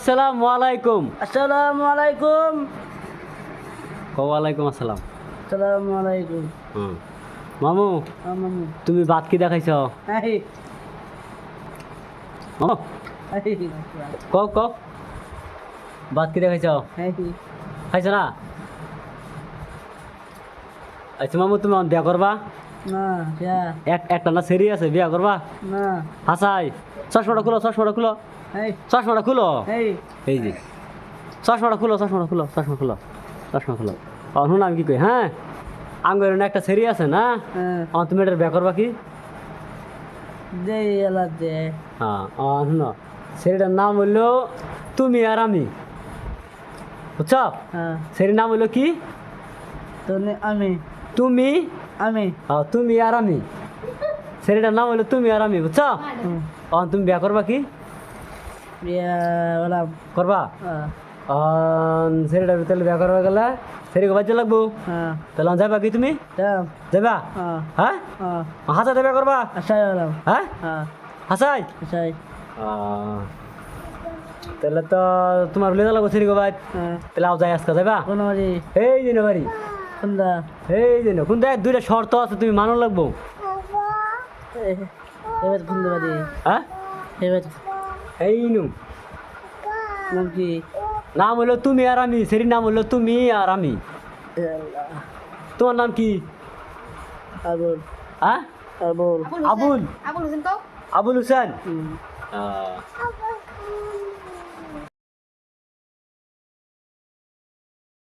আসসালামু আলাইকুম। আসসালামু আলাইকুম। ওয়ালাইকুম আসসালাম। আসসালামু আলাইকুম। মামু মামু তুমি ভাত কি দেখাইছ? এই মামু এই ক ভাত কি দেখাইছ? এই খাইছ না? আচ্ছা মামু তুমি আমার বিয়া করবা? না যা একটা না সেরি আছে বিয়া করবা? না হাসাই চশমাটা খুলো এই চশমাটা খুলো। এই এই যে চশমা খুলো শুনো আমি কি কই, হ্যাঁ আঙ্গুর একটা সেরি আছে না, হ্যাঁ তুমি এটার বিয়া করবা কি? দে এলা দে হ্যাঁ শুনো, সেরিটার নাম হইলো তুমি আর আমি, বুঝছ? হ্যাঁ সেরির নাম হইলো কি? তুমি আমি তুমি আমি তুমি আর আমি, সেরিটার নাম হইলো তুমি আর আমি, বুঝছ? তুমি বিয়া করবা কি? বিয়া ওলা করবা? হ্যাঁ সেরিটার ভিতরে বিয়া করবা গেলে সেরিকে বাচ্চা লাগবো, হ্যাঁ তাহলে যাবা কি তুমি? দাম যাবা? হ্যাঁ হ্যাঁ হ্যাঁ হাসাতে বিয়া করবা? আসাই ওলাম হ্যাঁ হ্যাঁ হাসাই। আসাই তাহলে তো তোমার লেজা লাগবো সেরিকে বাদ, হ্যাঁ তাহলে যাই আজকে যাবা? কোন বাড়ি এই দিন বাড়ি, কোনটা এই দিন কোন দেখ দুইটা শর্ত আছে তুমি মানো লাগবো। এবার কোন বাড়ি হ্যাঁ এবার এই নু নাম কি নাম হলো তুমি আর আমি, সেরির নাম হলো তুমি আর আমি। তোমার নাম কি? আবুল হ্যাঁ আবুল আবুল আবুল হোসেন কও আবুল হোসেন। হুম আহ,